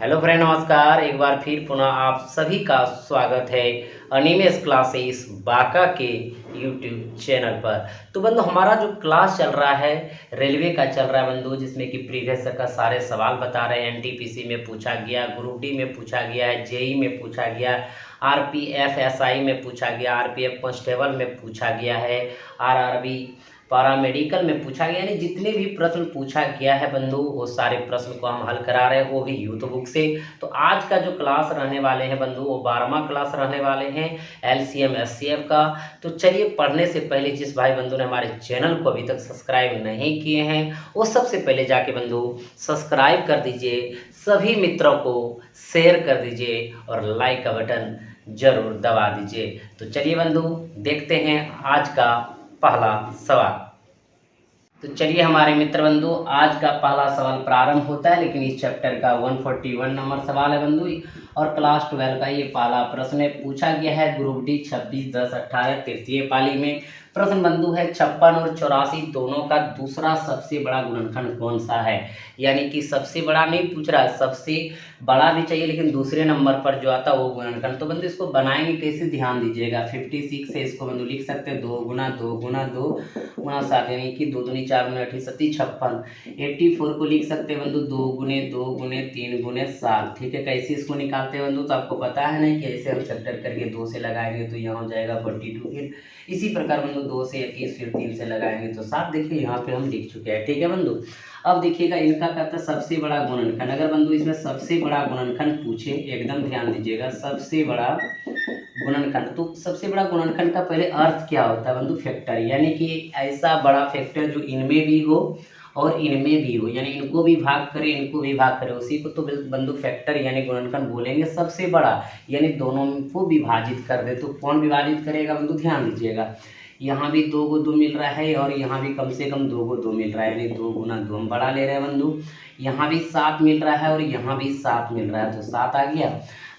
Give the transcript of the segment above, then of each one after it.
Hello friend, नमस्कार। एक बार फिर पुनः आप सभी का स्वागत है अनिमेश क्लासेस बांका के यूट्यूब चैनल पर। तो बंधु, हमारा जो क्लास चल रहा है रेलवे का चल रहा है बंधु, जिसमें कि प्रीवियस का सारे सवाल बता रहे हैं। एनटीपीसी में पूछा गया, ग्रुप डी में पूछा गया है, जेई में पूछा गया, आरपीएफ एसआई में पूछा गया, आरपीएफ कांस्टेबल में पूछा गया है, आरआरबी पैरामेडिकल में पूछा गया। यानी जितने भी प्रश्न पूछा गया है बंधु, वो सारे प्रश्न को हम हल करा रहे हैं, वो भी यूथ बुक से। तो आज का जो क्लास रहने वाले हैं बंधु, वो 12वां क्लास रहने वाले हैं एलसीएम एससीएफ का। तो चलिए, पढ़ने से पहले जिस भाई बंधु ने हमारे चैनल को अभी तक सब्सक्राइब नहीं किए हैं, वो सबसे पहले जाके बंधु सब्सक्राइब कर दीजिए, सभी मित्रों को शेयर कर दीजिए और लाइक का बटन जरूर दबा दीजिए। तो चलिए बंधु, देखते हैं आज का पहला सवाल। तो चलिए हमारे मित्र बंधु, आज का पहला सवाल प्रारंभ होता है, लेकिन इस चैप्टर का 141 नंबर सवाल है बंधु, और क्लास 12 का ये पहला प्रश्न है। पूछा गया है ग्रुप डी 26/10/18 तृतीय पाली में। प्रश्न बंधु है 56 और 84 दोनों का दूसरा सबसे बड़ा गुणनखंड कौन सा है। यानी कि सबसे बड़ा नहीं पूछ रहा है, सबसे बड़ा भी चाहिए, लेकिन दूसरे नंबर पर जो आता है वो गुणनखंड। तो बंधु इसको बनाएंगे कैसे, ध्यान दीजिएगा। 56 से इसको बंधु लिख सकते हैं 2 गुना 2 गुना 2 गुना 7, यानी कि 2 दूनी 4 गुना 8 37 56। 84 को लिख सकते हैं बंधु 2 गुने 2 गुने 3 गुने 7। ठीक है, कैसे इसको निकालते हैं बंधु, तो आपको पता है नहीं कि ऐसे हम चैप्टर करके 2 से लगाएंगे तो यहाँ हो जाएगा 42। फिर इसी प्रकार बंधु 2 से 21, फिर 3 से लगाएंगे तो 7। देखिए यहाँ पे हम लिख चुके हैं। ठीक है बंधु, अब देखिएगा इनका कहता है सबसे बड़ा गुणनखंड। अगर बंधु इसमें सबसे बड़ा गुणनखंड पूछे, एकदम ध्यान दीजिएगा, सबसे बड़ा गुणनखंड, तो सबसे बड़ा गुणनखंड का पहले अर्थ क्या होता है बंधु, फैक्टर। यानी कि ऐसा बड़ा फैक्टर जो इनमें भी हो और इनमें भी हो, यानी इनको भी भाग करे, इनको भी भाग करे, उसी को तो बंधु फैक्टर यानी गुणनखंड बोलेंगे। सबसे बड़ा यानी दोनों को विभाजित कर दे, तो कौन विभाजित करेगा बंधु, ध्यान दीजिएगा। यहाँ भी 2 को 2 मिल रहा है और यहाँ भी कम से कम 2 को 2 मिल रहा है, यानी 2 गुना 2 हम बड़ा ले रहे हैं बंधु। यहाँ भी 7 मिल रहा है और यहाँ भी 7 मिल रहा है, तो 7 आ गया।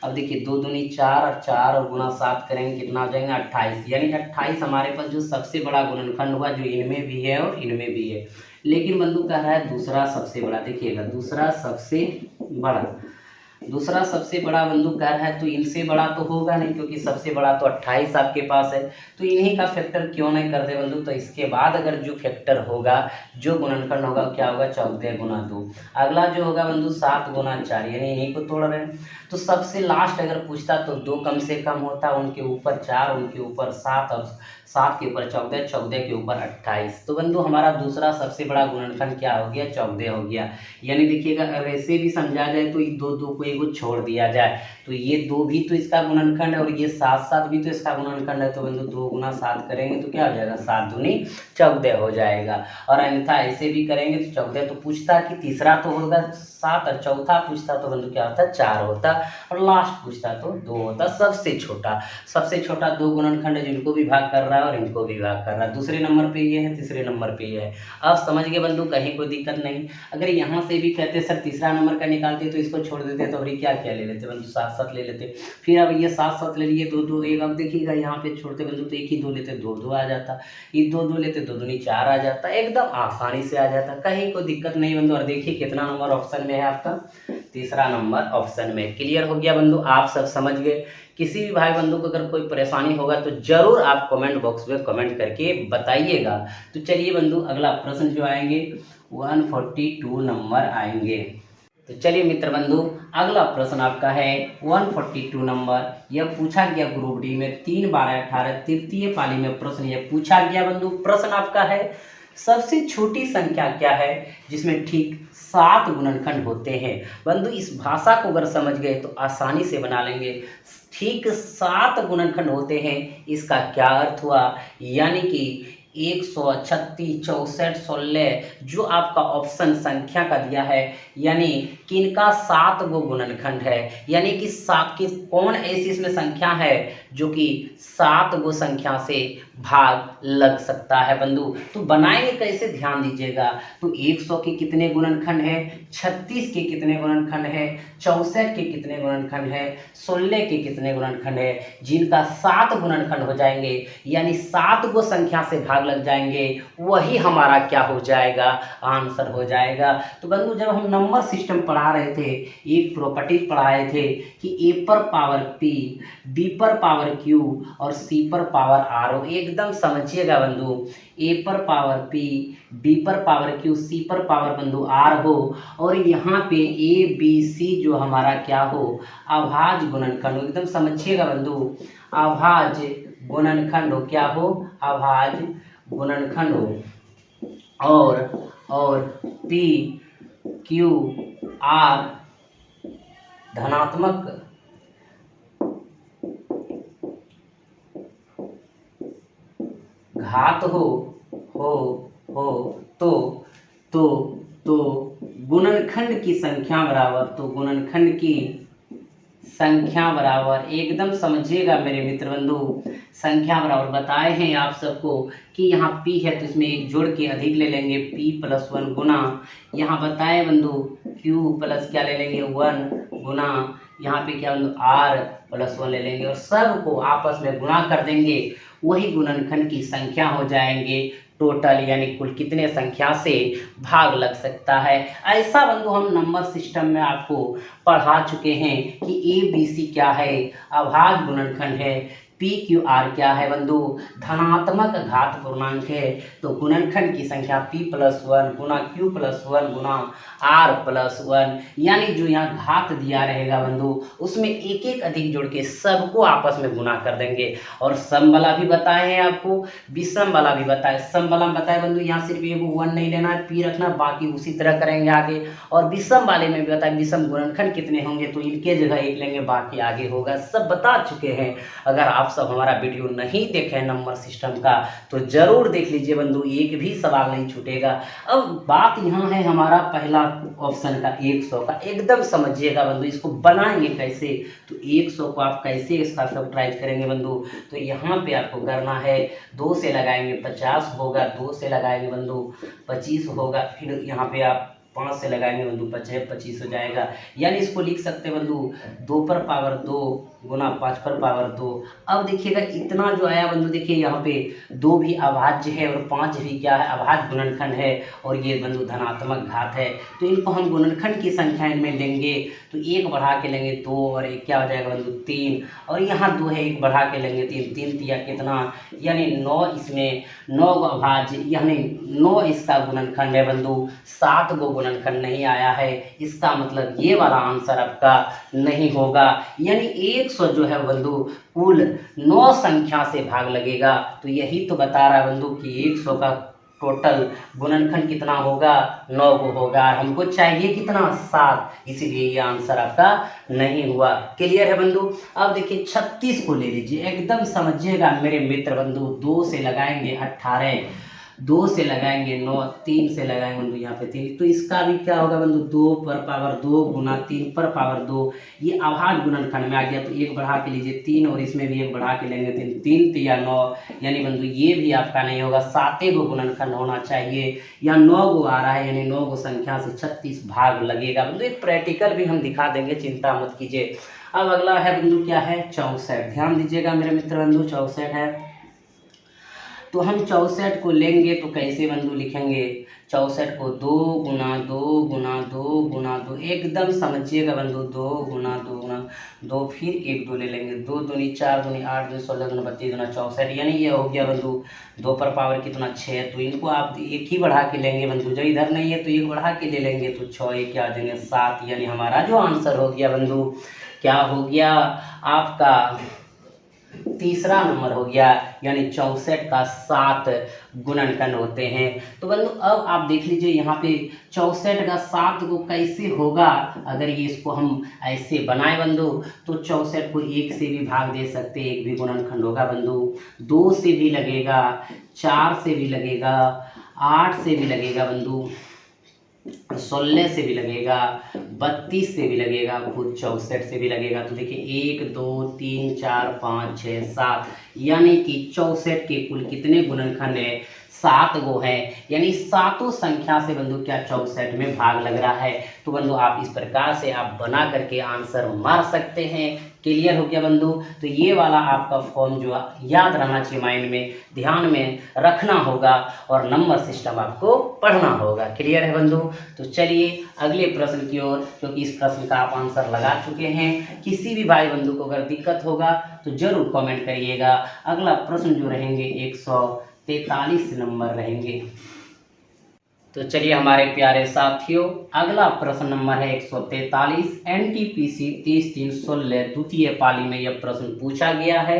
अब देखिए 2 दूनी 4 और 4 और गुना 7 करेंगे, कितना हो जाएगा 28। यानी 28 हमारे पास जो सबसे बड़ा गुणनखंड हुआ, जो इनमें भी है और इनमें भी है। लेकिन बंधु कह रहा है दूसरा सबसे बड़ा। देखिएगा दूसरा सबसे बड़ा बंधु कह रहा है, तो इनसे बड़ा तो होगा नहीं, क्योंकि सबसे बड़ा तो 28 आपके पास है। तो इन्हीं का फैक्टर क्यों नहीं कर दे बंधु। तो इसके बाद अगर जो फैक्टर होगा, जो गुणनखंड होगा, क्या होगा 14 गुना 2। अगला जो होगा बंधु 7 गुना 4, यानी इन्हीं को तोड़ रहे हैं। तो सबसे लास्ट अगर पूछता तो 2 कम से कम होता, उनके ऊपर 4, उनके ऊपर 7 और 7 के ऊपर 14, 14 के ऊपर 28। तो बंधु हमारा दूसरा सबसे बड़ा गुणनखंड क्या हो गया, 14 हो गया। यानी देखिएगा अगर ऐसे भी समझा जाए तो 2 को एगो छोड़ दिया जाए, तो ये 2 भी तो इसका गुणनखंड है और ये 7 भी तो इसका गुणनखंड है। तो बंधु 2 गुना 7 करेंगे तो क्या हो जाएगा, 7 दूनी 14 हो जाएगा। और अन्यथा ऐसे भी करेंगे तो 14। तो पूछता कि तीसरा तो होगा 7 और चौथा पूछता तो बंधु क्या होता, 4 होता, और लास्ट पूछता तो 2 होता। सबसे छोटा 2 गुणनखंड है, जिनको भी भाग कर रहा है और इनको भी भाग कर रहा है। दूसरे नंबर पे ये है, तीसरे नंबर पे ये है। अब समझ गए बंधु, कहीं कोई दिक्कत नहीं। अगर यहाँ से भी कहते सर तीसरा नंबर का निकालते तो इसको छोड़ देते, तो अभी क्या ले लेते बंधु, 7 ले लेते। फिर अब ये 7 ले लिए, 2 1। अब देखिएगा यहाँ पे छोड़ते बंधु तो 1 ही 2 लेते, 2 आ जाता। ये 2 लेते, 2 दूनी 4 आ जाता, एकदम आसानी से आ जाता, कहीं कोई दिक्कत नहीं बंधु। और देखिए कितना नंबर ऑप्शन में है आपका, तीसरा नंबर ऑप्शन में। क्लियर हो गया बंधु, आप सब समझ गए। किसी भी भाई बंधु को अगर कोई परेशानी होगा तो जरूर आप कमेंट बॉक्स में कमेंट करके बताइएगा। तो चलिए बंधु, अगला प्रश्न जो आएंगे 142 नंबर आएंगे। तो चलिए मित्र बंधु, अगला प्रश्न आपका है 142 नंबर। यह पूछा गया ग्रुप डी में 3/12/18 तृतीय पाली में प्रश्न यह पूछा गया बंधु। प्रश्न आपका है सबसे छोटी संख्या क्या है जिसमें ठीक 7 गुणनखंड होते हैं। बंधु इस भाषा को अगर समझ गए तो आसानी से बना लेंगे। ठीक 7 गुणनखंड होते हैं, इसका क्या अर्थ हुआ, यानी कि 136 64 16 जो आपका ऑप्शन संख्या का दिया है, यानी कि इनका 7 गो गुणनखंड है। यानी कि 7 की कौन ऐसी इसमें संख्या है जो कि 7 गो संख्या से भाग लग सकता है बंधु। तो बनाएंगे कैसे, ध्यान दीजिएगा। तो 100 के कितने गुणनखंड है, 36 के कितने गुणनखंड है, 64 के कितने गुणनखंड है, 16 के कितने गुणनखंड है, जिनका 7 गुणनखंड हो जाएंगे, यानी 7 गो संख्या से भाग लग जाएंगे, वही हमारा क्या हो जाएगा, आंसर हो जाएगा। तो बंधु जब हम नंबर सिस्टम पढ़ा रहे थे, एक प्रॉपर्टीज पढ़ाए थे कि ए पर पावर पी, बी पर पावर क्यू और सी पर पावर आर हो। एकदम समझिएगा बंधु, ए पर पावर पी, बी पर पावर क्यू, सी पर पावर बंधु आर हो और यहाँ पे ए बी सी जो हमारा क्या हो, अभाज्य गुणनखंड हो। एकदम समझिएगा बंधु, अभाज्य गुणनखंड हो, क्या हो, अभाज्य गुणनखंड हो। और पी क्यू आर धनात्मक घात हो तो गुणनखंड की संख्या बराबर, तो गुणनखंड की संख्या बराबर, एकदम समझिएगा मेरे मित्र बंधु, संख्या बराबर बताए हैं आप सबको कि यहाँ p है तो इसमें एक जोड़ के अधिक ले लेंगे p+1 गुना, यहाँ बताए बंधु q प्लस क्या ले लेंगे 1 गुना, यहाँ पे क्या बंधु r+1 ले लेंगे और सबको आपस में गुणा कर देंगे, वही गुणनखंड की संख्या हो जाएंगे टोटल, यानी कुल कितने संख्या से भाग लग सकता है। ऐसा बंधु हम नंबर सिस्टम में आपको पढ़ा चुके हैं कि ए बी सी क्या है, अभाज्य गुणनखंड है, पी क्यू आर क्या है बंधु, धनात्मक घात पूर्णांक है, तो गुणनखंड की संख्या p+1 गुना q+1 गुना r+1, यानी जो यहाँ घात दिया रहेगा बंधु उसमें एक एक अधिक जोड़ के सबको आपस में गुना कर देंगे। और सम वाला भी बताए हैं आपको, विषम वाला भी बताए। सम वाला में बताए बंधु यहाँ सिर्फ एगो 1 नहीं लेना है, p रखना, बाकी उसी तरह करेंगे आगे। और विषम वाले में भी बताए विषम गुणनखंड कितने होंगे, तो इनके जगह एक लेंगे, बाकी आगे होगा, सब बता चुके हैं। अगर आप सब हमारा वीडियो नहीं देखे हैं नंबर सिस्टम का तो जरूर देख लीजिए बंधु, एक भी सवाल नहीं छूटेगा। अब बात यहाँ है हमारा पहला ऑप्शन का 100 का, एकदम समझिएगा बंधु, इसको बनाएंगे कैसे, तो 100 को आप कैसे इसका फैक्टराइज करेंगे बंधु, तो यहाँ पे आपको करना है 2 से लगाएंगे 50 होगा, 2 से लगाएंगे बंधु 25 होगा, फिर यहाँ पे आप 5 से लगाएंगे बंधु 25 हो जाएगा। यानी इसको लिख सकते हैं बंधु 2 पर पावर 2 गुना 5 पर पावर 2। अब देखिएगा इतना जो आया बंधु, देखिए यहाँ पे 2 भी अभाज्य है और 5 भी क्या है, अभाज्य गुणनखंड है और ये बंधु धनात्मक घात है, तो इनको हम गुणनखंड की संख्या में लेंगे तो 1 बढ़ा के लेंगे 2 और 1 क्या हो जाएगा बंधु 3, और यहाँ 2 है 1 बढ़ा के लेंगे 3, 3 तिया कितना, यानी 9, इसमें 9 अभाज्य, यानी 9 इसका गुणनखंड है बंधु, 7 गो गुणनखंड नहीं आया है, इसका मतलब ये वाला आंसर आपका नहीं होगा। यानी 100 जो है बंधु कुल 9 संख्या से भाग लगेगा, तो यही तो बता रहा है बंधु कि 100 का टोटल गुणनखंड कितना होगा, 9 को होगा, हमको चाहिए कितना 7, इसीलिए ये आंसर आपका नहीं हुआ। क्लियर है बंधु। अब देखिए 36 को ले लीजिए, एकदम समझिएगा मेरे मित्र बंधु, 2 से लगाएंगे 18, 2 से लगाएंगे 9, 3 से लगाएंगे बंधु यहाँ पे 3, तो इसका भी क्या होगा बंधु 2 पर पावर 2 गुना 3 पर पावर 2, ये अभाज्य गुणनखंड में आ गया, तो 1 बढ़ा के लीजिए 3 और इसमें भी 1 बढ़ा के लेंगे 3, 3 तिया 9, यानी बंधु ये भी आपका नहीं होगा, 7 गो गुणनखंड होना चाहिए, या 9 गो आ रहा है, यानी 9 गो संख्या से 36 भाग लगेगा बंधु। एक प्रैक्टिकल भी हम दिखा देंगे, चिंता मत कीजिए। अब अगला है बंधु क्या है 64, ध्यान दीजिएगा मेरे मित्र बंधु, 64 है, तो हम 64 को लेंगे तो कैसे बंधु लिखेंगे, 64 को 2 गुना 2 गुना 2 गुना 2, एकदम समझिएगा बंधु 2 गुना 2 गुना 2, फिर 1 2 ले लेंगे, 2 दूनी 4 दूनी 8 दूनी 16 दूनी 32 दूना 64, यानी ये हो गया बंधु 2 पर पावर कितना 6, तो इनको आप एक ही बढ़ा के लेंगे बंधु, जो इधर नहीं है तो 1 बढ़ा के ले लेंगे, तो 6 1 क्या आ जाएंगे 7, यानी हमारा जो आंसर हो गया बंधु क्या हो गया आपका तीसरा नंबर हो गया, यानी 64 का 7 गुणनखंड होते हैं। तो बंधु अब आप देख लीजिए यहाँ पे 64 का 7 को कैसे होगा, अगर ये इसको हम ऐसे बनाए बंधु तो 64 को 1 से भी भाग दे सकते हैं, 1 भी गुणनखंड होगा बंधु, 2 से भी लगेगा, 4 से भी लगेगा, 8 से भी लगेगा बंधु, 16 से भी लगेगा, 32 से भी लगेगा, खुद 64 से भी लगेगा। तो देखिए 1 2 3 4 5 6 7, यानी कि 64 के कुल कितने गुणनखंड है, 7 गो हैं, यानी सातों संख्या से बंधु क्या 64 में भाग लग रहा है। तो बंधु आप इस प्रकार से आप बना करके आंसर मार सकते हैं। क्लियर हो गया बंधु। तो ये वाला आपका फॉर्म जो याद रहना चाहिए, माइंड में ध्यान में रखना होगा और नंबर सिस्टम आपको पढ़ना होगा। क्लियर है बंधु। तो चलिए अगले प्रश्न की ओर, क्योंकि इस प्रश्न का आप आंसर लगा चुके हैं। किसी भी भाई बंधु को अगर दिक्कत होगा तो जरूर कमेंट करिएगा। अगला प्रश्न जो रहेंगे 143 नंबर रहेंगे। तो चलिए हमारे प्यारे साथियों, अगला प्रश्न नंबर है 143। एनटीपीसी 30-3-16 द्वितीय पाली में यह प्रश्न पूछा गया है।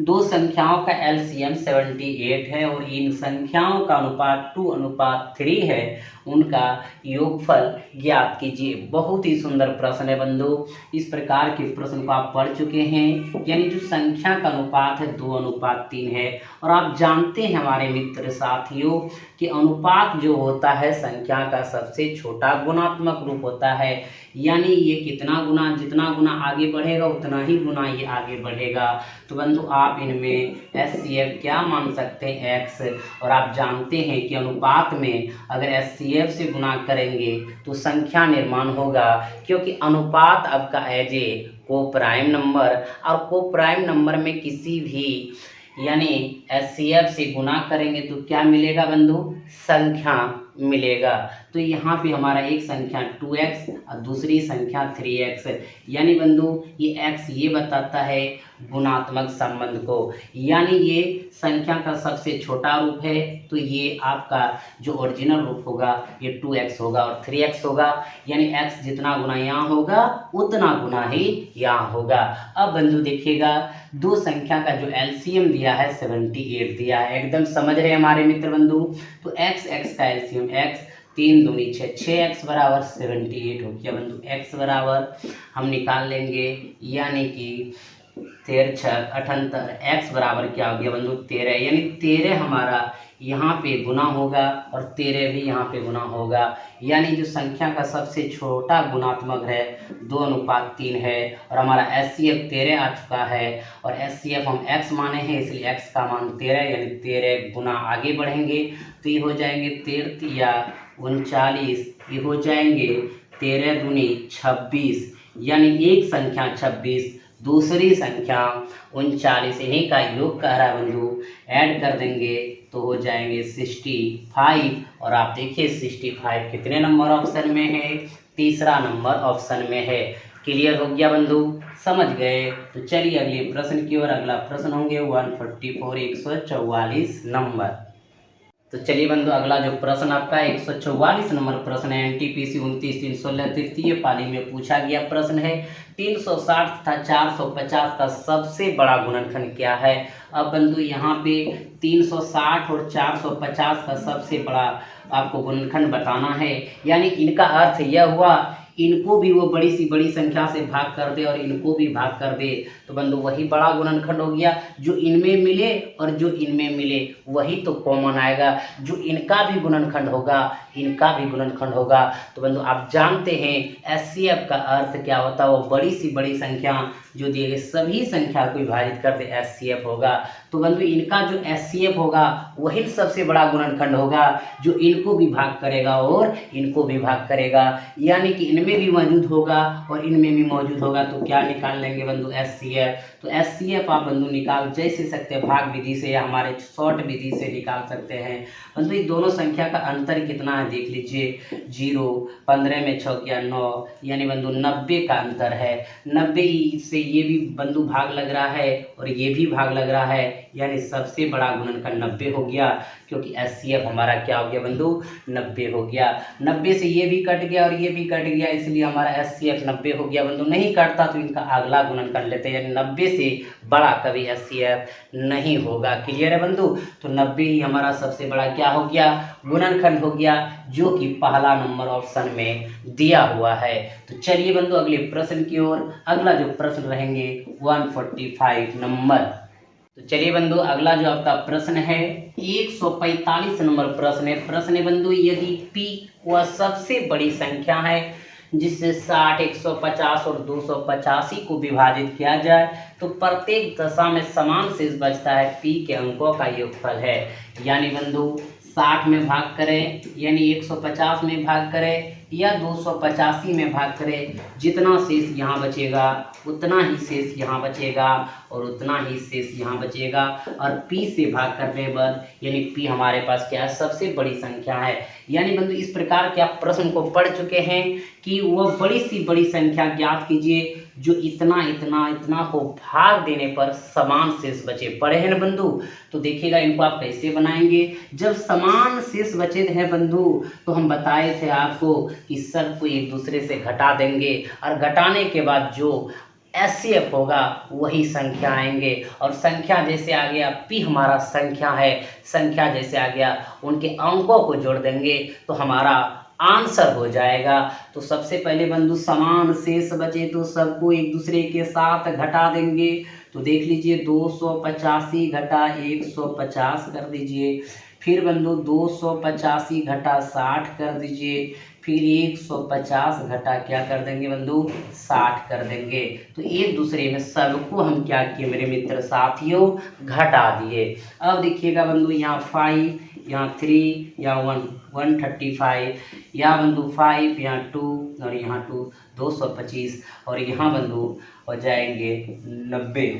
दो संख्याओं का एलसीएम 78 है और इन संख्याओं का अनुपात 2:3 है। उनका योगफल ज्ञात कीजिए। बहुत ही सुंदर प्रश्न है बंधु। इस प्रकार के प्रश्न को आप पढ़ चुके हैं, यानी जो संख्या का अनुपात है 2:3 है। और आप जानते हैं हमारे मित्र साथियों कि अनुपात जो होता है संख्या का सबसे छोटा गुणात्मक रूप होता है, यानी ये कितना गुना, जितना गुना आगे बढ़ेगा उतना ही गुना ये आगे बढ़ेगा। तो बंधु आप इनमें एचसीएफ क्या मान सकते हैं, एक्स। और आप जानते हैं कि अनुपात में अगर एचसीएफ से गुना करेंगे तो संख्या निर्माण होगा, क्योंकि अनुपात आपका एज ए को प्राइम नंबर, और को प्राइम नंबर में किसी भी यानी एचसीएफ से गुना करेंगे तो क्या मिलेगा बंधु, संख्या मिलेगा। तो यहाँ पे हमारा एक संख्या 2x और दूसरी संख्या 3x, यानी बंधु ये x ये बताता है गुणात्मक संबंध को, यानी ये संख्या का सबसे छोटा रूप है। तो ये आपका जो ओरिजिनल रूप होगा ये 2x होगा और 3x होगा, यानी x जितना गुना यहाँ होगा उतना गुना ही यहाँ होगा। अब बंधु देखिएगा, दो संख्या का जो एलसीएम दिया है 78 दिया है, एकदम समझ रहे हमारे मित्र बंधु। तो x का एलसीएम x, 3 दूनी 6, 6x बराबर 78 हो गया बंधु। x बराबर हम निकाल लेंगे, यानी कि 13 6 78, x बराबर क्या हो गया बंधु 13, यानी 13 हमारा यहाँ पे गुना होगा और 13 भी यहाँ पे गुना होगा, यानी जो संख्या का सबसे छोटा गुणात्मक है 2:3 है। और हमारा एचसीएफ 13 आ चुका है और एचसीएफ हम x माने हैं, इसलिए x का मान 13, यानी 13 गुना आगे बढ़ेंगे तो ये हो जाएंगे 13 या 39, ये हो जाएंगे 13 दूनी 26, यानी एक संख्या 26 दूसरी संख्या 39, इन्हीं का योग कह रहा है बंधु। ऐड कर देंगे तो हो जाएंगे 65, और आप देखिए 65 कितने नंबर ऑप्शन में है, तीसरा नंबर ऑप्शन में है। क्लियर हो गया बंधु, समझ गए। तो चलिए अगले प्रश्न की ओर। अगला प्रश्न होंगे 144 144 नंबर। तो चलिए बंधु अगला जो प्रश्न आपका 144 नंबर प्रश्न है। एनटीपीसी 29-3-16 तृतीय पाली में पूछा गया प्रश्न है। 360 तथा 450 का सबसे बड़ा गुणनखंड क्या है। अब बंधु यहाँ पे 360 और 450 का सबसे बड़ा आपको गुणनखंड बताना है, यानी इनका अर्थ यह हुआ इनको भी वो बड़ी सी बड़ी संख्या से भाग कर दे और इनको भी भाग कर दे, तो बंधु वही बड़ा गुणनखंड हो गया। जो इनमें मिले और जो इनमें मिले वही तो कॉमन आएगा, जो इनका भी गुणनखंड होगा इनका भी गुणनखंड होगा। तो बंधु आप जानते हैं एचसीएफ का अर्थ क्या होता है, वो बड़ी सी बड़ी संख्या जो दिए गए सभी संख्या को विभाजित करते एचसीएफ होगा। तो बंधु इनका जो एचसीएफ होगा वही सबसे बड़ा गुणनखंड होगा, जो इनको भी भाग करेगा और इनको भी भाग करेगा, यानी कि इनमें भी मौजूद होगा और इनमें भी मौजूद होगा। तो क्या निकाल लेंगे बंधु, एचसीएफ। तो एचसीएफ आप बंधु निकाल जैसे सकते हैं, भाग विधि से या हमारे शॉर्ट विधि से निकाल सकते हैं। बंधु ये दोनों संख्या का अंतर कितना है देख लीजिए, 0, 15 में 6 गया 9, यानी बंधु 90 का अंतर है। 90 से ये भी बंधु भाग लग रहा है और ये भी भाग लग रहा है, यानी सबसे बड़ा गुणनखंड 90 हो गया, क्योंकि एचसीएफ हमारा क्या हो गया बंधु 90 हो गया। 90 से ये भी कट गया और ये भी कट गया, इसलिए हमारा एचसीएफ 90 हो गया। बंधु नहीं कटता तो इनका अगला गुणनखंड लेते हैं, यानी 90 से बड़ा कभी एचसीएफ नहीं होगा। क्लियर है बंधु। तो 90 ही हमारा सबसे बड़ा क्या हो गया, गुणनखंड हो गया, जो कि पहला नंबर ऑप्शन में दिया हुआ है। तो चलिए बंधु अगले प्रश्न की ओर। अगला जो प्रश्न रहेंगे 145 नंबर। तो चलिए बंधु अगला जो आपका प्रश्न है 145 नंबर प्रश्न है। प्रश्न है बंधु, यदि p वह सबसे बड़ी संख्या है जिससे 60, 150 और 285 को विभाजित किया जाए तो प्रत्येक दशा में समान शेष बचता है, p के अंकों का योगफल है। यानी बंधु 60 में भाग करें यानी 150 में भाग करें या 285 में भाग करें, जितना शेष यहाँ बचेगा उतना ही शेष यहाँ बचेगा और उतना ही शेष यहाँ बचेगा। और p से भाग करने पर यानी p हमारे पास क्या है, सबसे बड़ी संख्या है। यानी बंधु इस प्रकार के आप प्रश्न को पढ़ चुके हैं कि वह बड़ी सी बड़ी संख्या ज्ञात कीजिए जो इतना इतना इतना को भाग देने पर समान शेष बचे। पढ़े हैं ना बंधु? तो देखिएगा इनको आप कैसे बनाएंगे। जब समान शेष बचे हैं बंधु तो हम बताए थे आपको कि सबको एक दूसरे से घटा देंगे और घटाने के बाद जो एचसीएफ होगा वही संख्या आएंगे। और संख्या जैसे आ गया p हमारा संख्या है, संख्या जैसे आ गया उनके अंकों को जोड़ देंगे तो हमारा आंसर हो जाएगा। तो सबसे पहले बंधु समान शेष बचे तो सबको एक दूसरे के साथ घटा देंगे। तो देख लीजिए 285 घटा 150 कर दीजिए, फिर बंधु 285 घटा 60 कर दीजिए, फिर 150 घटा क्या कर देंगे बंधु 60 कर देंगे। तो एक दूसरे में सबको हम क्या किए मेरे मित्र साथियों, घटा दिए। अब देखिएगा बंधु यहाँ 5 यहाँ 3 यहाँ 135 यहाँ बंधु 5 यहाँ 2 और यहाँ 2 225 और यहाँ बंधु हो जाएंगे 90।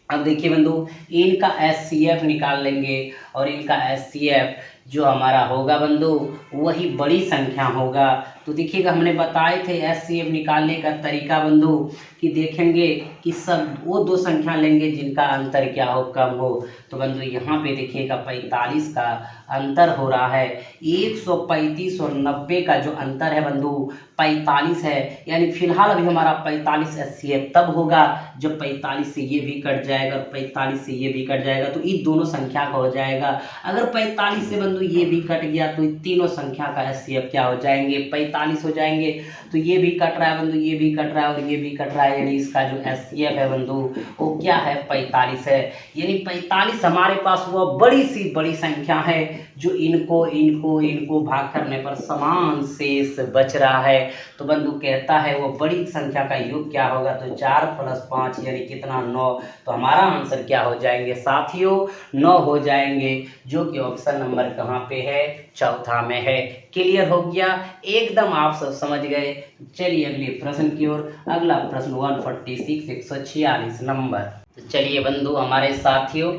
अब देखिए बंधु इनका एचसीएफ निकाल लेंगे और इनका एचसीएफ जो हमारा होगा बंधु वही बड़ी संख्या होगा। तो देखिएगा हमने बताए थे एचसीएफ निकालने का तरीका बंधु कि देखेंगे कि सब वो दो संख्या लेंगे जिनका अंतर क्या हो, कम हो। तो बंधु यहाँ पे देखिएगा 45 का अंतर हो रहा है, 135 और 90 का जो अंतर है बंधु 45 है। यानी फिलहाल अभी हमारा 45 एचसीएफ तब होगा जब 45 से ये भी कट जाएगा और 45 से ये भी कट जाएगा तो इन दोनों संख्या का हो जाएगा। अगर 45 से बंधु ये भी कट गया तो तीनों संख्या का एचसीएफ क्या हो जाएंगे 45 हो जाएंगे। तो ये भी कट रहा है बंधु, ये भी कट रहा है और ये भी कट रहा है, यानी इसका जो एचसीएफ है बंधु वो क्या है 45 है। यानी 45 हमारे पास वह बड़ी सी बड़ी संख्या है जो इनको इनको इनको भाग करने पर समान शेष बच रहा है। तो बंधु कहता है वो बड़ी संख्या का योग क्या होगा, तो 4 + 5 यानी कितना 9। तो हमारा आंसर क्या हो जाएंगे साथियों 9 हो जाएंगे, जो कि ऑप्शन नंबर कहाँ पे है, चौथा में है। क्लियर हो गया, एकदम आप सब समझ गए। चलिए अगले प्रश्न की ओर। अगला प्रश्न 146 146 नंबर। तो चलिए बंधु हमारे साथियों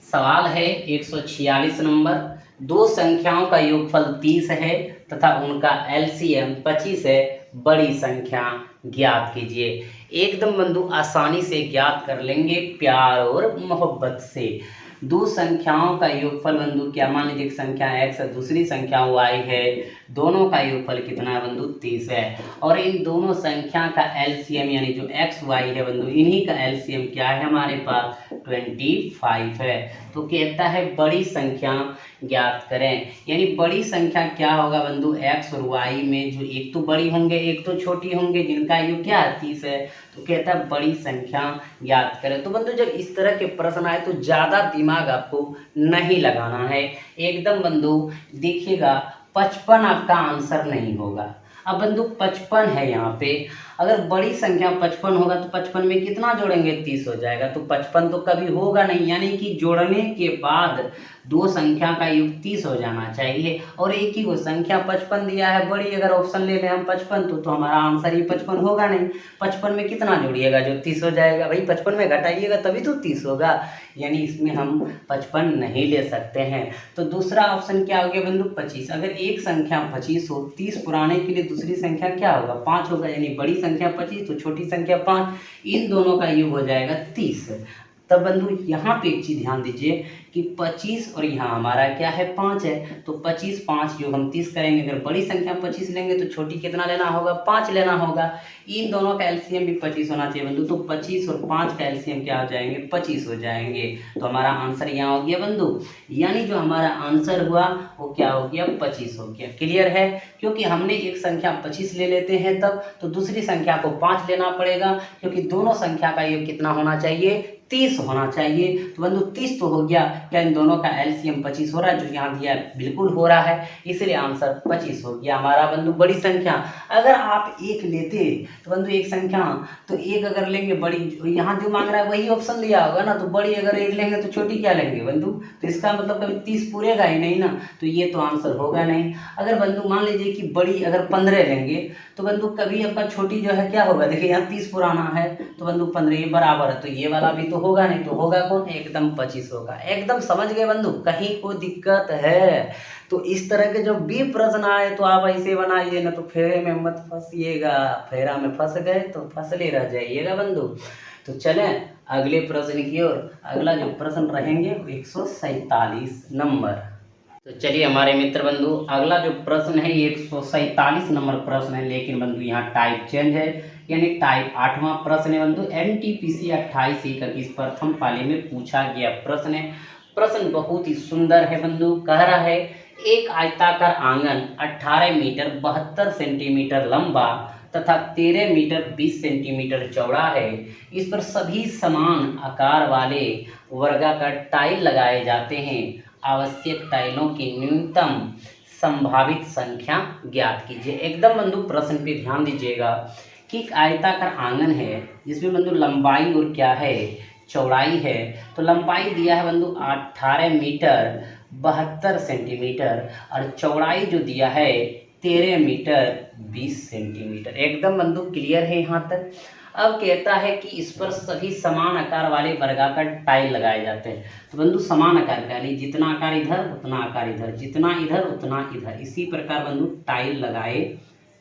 सवाल है 146 नंबर। दो संख्याओं का योगफल 30 है तथा उनका एलसीएम 25 है, बड़ी संख्या ज्ञात कीजिए। एकदम बंधु आसानी से ज्ञात कर लेंगे प्यार और मोहब्बत से। दो संख्याओं का योगफल बंधु क्या, मान लीजिए संख्या x है दूसरी संख्या y है, दोनों का योगफल कितना है बंधु 30 है। और इन दोनों संख्या का एलसीएम यानी जो x y है बंधु इन्हीं का एलसीएम क्या है हमारे पास 25 है। तो कहता है बड़ी संख्या ज्ञात करें। यानी बड़ी संख्या क्या होगा बंधु x और y में जो एक तो बड़ी होंगे एक तो छोटी होंगे जिनका योग क्या 30 है। तो कहता है बड़ी संख्या ज्ञात करें। तो बंधु जब इस तरह के प्रश्न आए तो ज़्यादा दिमाग आपको नहीं लगाना है। एकदम बंधु देखिएगा 55 आपका आंसर नहीं होगा। अब बंधु 55 है यहाँ पे, अगर बड़ी संख्या 55 होगा तो 55 में कितना जोड़ेंगे 30 हो जाएगा। तो 55 तो कभी होगा नहीं, यानी कि जोड़ने के बाद दो संख्या का योग 30 हो जाना चाहिए। और एक ही को संख्या 55 दिया है बड़ी, अगर ऑप्शन ले लें हम 55 तो हमारा आंसर ही 55 होगा नहीं। 55 में कितना जोड़िएगा जो 30 हो जाएगा, भाई 55 में घटाइएगा तभी तो 30 होगा, यानी इसमें हम 55 नहीं ले सकते हैं। तो दूसरा ऑप्शन क्या हो गया बंधु 25। अगर एक संख्या 25 हो 30 पुराने के लिए दूसरी संख्या क्या होगा 5 होगा, यानी बड़ी संख्या 25 तो छोटी संख्या 5, इन दोनों का योग हो जाएगा 30। तब बंधु यहाँ पे एक चीज़ ध्यान दीजिए कि 25 और यहाँ हमारा क्या है 5 है। तो 25 5 योग हम 30 करेंगे। अगर बड़ी संख्या 25 लेंगे तो छोटी कितना लेना होगा 5 लेना होगा। इन दोनों का एलसीएम भी 25 होना चाहिए बंधु। तो 25 और 5 का एलसीएम क्या हो जाएंगे 25 हो जाएंगे। तो हमारा आंसर यहाँ हो गया बंधु, यानी जो हमारा आंसर हुआ वो क्या हो गया 25 हो गया। क्लियर है, क्योंकि हमने एक संख्या 25 ले लेते हैं तब तो दूसरी संख्या को 5 लेना पड़ेगा, क्योंकि दोनों संख्या का योग कितना होना चाहिए 30 होना चाहिए। तो बंधु 30 तो हो गया, क्या इन दोनों का एलसीएम 25 हो रहा है, जो यहाँ दिया बिल्कुल हो रहा है, इसलिए आंसर 25 हो गया हमारा बंधु। बड़ी संख्या अगर आप एक लेते तो बंधु एक संख्या, तो एक अगर लेंगे बड़ी, यहाँ जो मांग रहा है वही ऑप्शन लिया होगा ना, तो बड़ी अगर एक लेंगे तो छोटी क्या लेंगे बंधु, तो इसका मतलब कभी 30 पूरेगा ही नहीं ना, तो ये तो आंसर होगा नहीं। अगर बंधु मान लीजिए कि बड़ी अगर 15 लेंगे तो बंधु कभी आपका छोटी जो है क्या होगा, देखिए यहाँ 30 पुराना है तो बंधु 15 ये बराबर है, तो ये वाला भी तो होगा नहीं, तो होगा कौन, एकदम 25 होगा। एकदम समझ गए बंधु, कहीं कोई दिक्कत है तो इस तरह के जब भी प्रश्न आए तो आप ऐसे बनाइए ना, तो फेरे में मत फंसिएगा, फेरा में फंस गए तो फंसले रह जाइएगा बंधु। तो चलें अगले प्रश्न की ओर। अगला जो प्रश्न रहेंगे 147 नंबर। तो चलिए हमारे मित्र बंधु, अगला जो प्रश्न है 147 नंबर प्रश्न है, लेकिन बंधु यहाँ टाइप चेंज है, यानी टाइप 8वां प्रश्न है बंधु। एनटीपीसी 28/21 प्रथम पाली में पूछा गया प्रश्न है। प्रश्न बहुत ही सुंदर है बंधु। कह रहा है एक आयताकार आंगन 18 मीटर 72 सेंटीमीटर लंबा तथा 13 मीटर 20 सेंटीमीटर चौड़ा है। इस पर सभी समान आकार वाले वर्गाकार टाइल लगाए जाते हैं। आवश्यक टाइलों की न्यूनतम संभावित संख्या ज्ञात कीजिए। एकदम बंधु प्रश्न पे ध्यान दीजिएगा कि एक आयताकार आंगन है जिसमें बंधु लंबाई और क्या है, चौड़ाई है। तो लंबाई दिया है बंधु 18 मीटर 72 सेंटीमीटर और चौड़ाई जो दिया है 13 मीटर 20 सेंटीमीटर। एकदम बंधु क्लियर है यहाँ तक। अब कहता है कि इस पर सभी समान आकार वाले वर्गाकार टाइल लगाए जाते हैं। तो बंधु समान आकार का यानी जितना आकार इधर उतना आकार इधर, जितना इधर उतना इधर, इसी प्रकार बंधु टाइल लगाए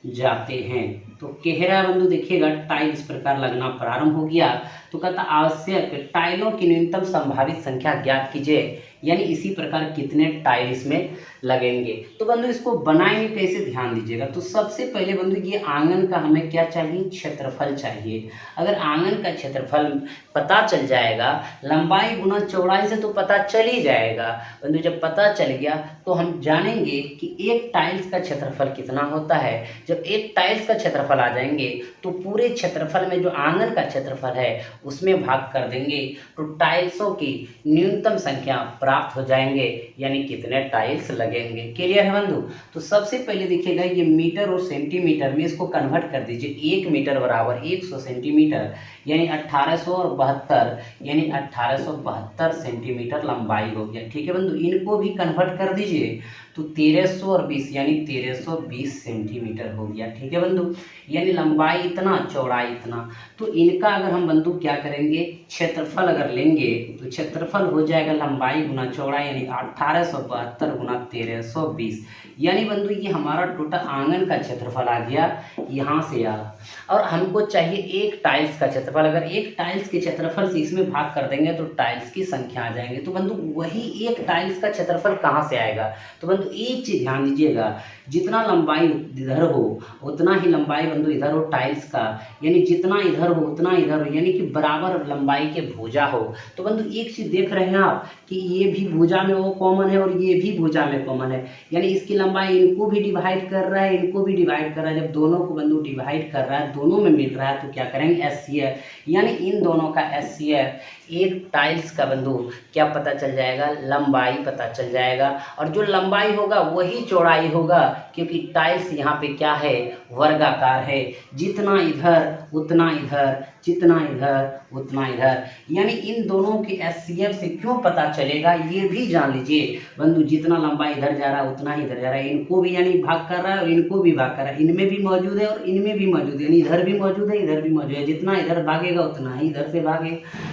जाते हैं। तो कह रहा है बंधु देखिएगा टाइल इस प्रकार लगना प्रारंभ हो गया, तो कहता आवश्यक टाइलों की न्यूनतम संभावित संख्या ज्ञात कीजिए, यानी इसी प्रकार कितने टाइल इसमें लगेंगे। तो बंधु इसको बनाएंगे कैसे, ध्यान दीजिएगा। तो सबसे पहले बंधु ये आंगन का हमें क्या चाहिए, क्षेत्रफल चाहिए। अगर आंगन का क्षेत्रफल पता चल जाएगा, लंबाई गुना चौड़ाई से तो पता चल ही जाएगा बंधु। जब पता चल गया तो हम जानेंगे कि एक टाइल्स का क्षेत्रफल कितना होता है। जब एक टाइल्स का क्षेत्रफल आ जाएंगे तो पूरे क्षेत्रफल में जो आंगन का क्षेत्रफल है उसमें भाग कर देंगे, तो टाइल्सों की न्यूनतम संख्या प्राप्त हो जाएंगे, यानी कितने टाइल्स लगेंगे। क्लियर है बंधु। तो सबसे पहले देखिएगा ये मीटर और सेंटीमीटर में इसको कन्वर्ट कर दीजिए। 1 मीटर बराबर 100 सेंटीमीटर, यानी 1800 और 72 यानी 1872 सेंटीमीटर लंबाई हो गया। ठीक है बंधु, इनको भी कन्वर्ट कर दीजिए तो 1300 और 20 यानी 1320 सेंटीमीटर हो गया। ठीक है बंधु, यानी लंबाई इतना चौड़ाई इतना। तो इनका अगर हम बंधु क्या करेंगे, क्षेत्रफल अगर लेंगे तो क्षेत्रफल हो जाएगा लंबाई गुना चौड़ाई, यानी 1872 गुना 1320, यानी बंधु ये हमारा टोटल आंगन का क्षेत्रफल आ गया यहाँ से यहाँ। और हमको चाहिए एक टाइल्स का क्षेत्रफल। अगर एक टाइल्स के क्षेत्रफल से इसमें भाग कर देंगे तो टाइल्स की संख्या आ जाएंगे। तो बंधु वही एक टाइल्स का क्षेत्रफल कहाँ से आएगा, तो बंधु एक चीज ध्यान दीजिएगा, जितना लंबाई इधर हो उतना ही लंबाई बंधु इधर हो टाइल्स का, यानी जितना इधर हो उतना इधर हो, यानी कि बराबर लंबाई के भुजा हो। तो बंधु एक चीज देख रहे हैं आप कि ये भी भुजा में वो कॉमन है और ये भी भुजा में कॉमन है, यानी इसकी लंबाई इनको भी डिवाइड कर रहा है, इनको भी डिवाइड कर रहा है। जब दोनों को बंधु डिवाइड कर रहा है, दोनों में मिल रहा है, तो क्या करेंगे एचसीएफ, यानी इन दोनों का एचसीएफ एक टाइल्स का बंधु क्या पता चल जाएगा, लंबाई पता चल जाएगा। और जो लंबाई होगा वही चौड़ाई होगा, क्योंकि टाइल्स यहाँ पे क्या है, वर्गाकार है। जितना इधर उतना इधर, जितना इधर उतना इधर, यानी इन दोनों के एचसीएफ से क्यों पता चलेगा ये भी जान लीजिए बंधु। जितना लंबाई इधर जा रहा है उतना ही इधर जा रहा है, इनको भी यानी भाग कर रहा है और इनको भी भाग कर रहा है, इनमें भी मौजूद है और इनमें भी मौजूद है, यानी इधर भी मौजूद है इधर भी मौजूद है। जितना इधर भागेगा उतना ही इधर से भागे,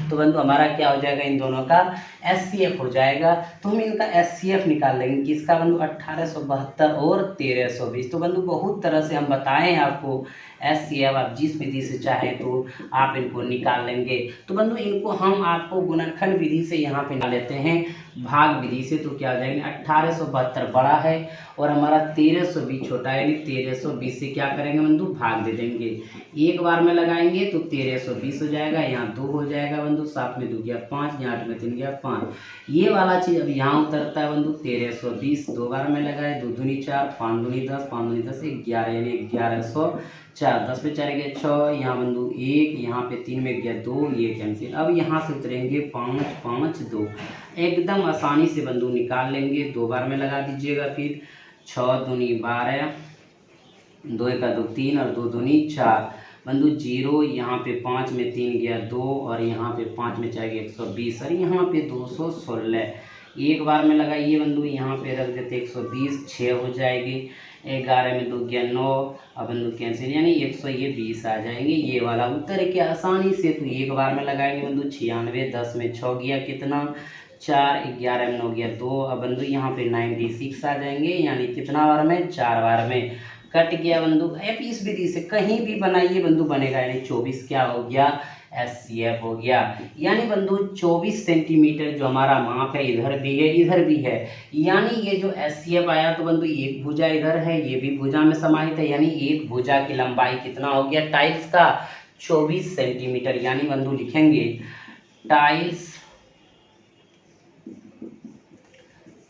तो बंधु हमारा क्या हो जाएगा, इन दोनों का एचसीएफ हो जाएगा। तो हम इनका एचसीएफ निकाल लेंगे, किसका बंधु 1872 और 1320। तो बंधु बहुत तरह से हम बताएं आपको एचसीएफ, आप जिस विधि से चाहें तो आप इनको निकाल लेंगे। तो बंधु इनको हम आपको गुणनखंड विधि से यहाँ पे निकाल लेते हैं, भाग विधि से। तो क्या हो जाएंगे, 1872 बड़ा है और हमारा 1320 छोटा है, यानी 1320 से क्या करेंगे बंधु, भाग दे देंगे। एक बार में लगाएंगे तो 1320 हो जाएगा, यहाँ 2 हो जाएगा बंधु, 7 में 2 गया 5, यहाँ 8 में 3 गया 5। ये वाला चीज़ अब यहाँ उतरता है बंधु 1320, 2 बार में लगाए, 2 दूनी 4, 5 दूनी 10, 5 दूनी 10, 11 यानी 1100 4, 10 पे 4 गया 6, यहाँ बंधु 1, यहाँ पे 3 में गया 2, ये कैंसिल। अब यहाँ से उतरेंगे 5, 5, 2, एकदम आसानी से बंधु निकाल लेंगे। 2 बार में लगा दीजिएगा। फिर 6 दूनी 12, 2 1 2 3 और 2 दूनी 4 बंधु 0, यहाँ पे 5 में 3 गया 2 और यहाँ पे 5 में 4 गया 120 और यहाँ पे 216। एक बार में लगाइए बंधु, यहाँ पे रख देते 120, 6 हो जाएगी। 11 में 2 गया 9 और बंधु कैंसिल, यानी 120 आ जाएंगे। ये वाला उत्तर है कि आसानी से तो एक बार में लगाएंगे बंधु। 96, 10 में 6 गया कितना 4, 11 में 9 गया 2 और बंधु यहाँ पे 96 आ जाएंगे, यानी कितना बार में 4 बार में कट गया बंधु। अब इस विधि से कहीं भी बनाइए बंधु बनेगा, यानी 24 क्या हो गया एचसीएफ हो गया। यानी बंधु 24 सेंटीमीटर जो हमारा माप है, इधर भी है इधर भी है, यानी ये जो एचसीएफ आया तो बंधु एक भुजा इधर है, ये भी भुजा में समाहित है, यानी एक भुजा की लंबाई कितना हो गया टाइल्स का 24 सेंटीमीटर। यानी बंधु लिखेंगे टाइल्स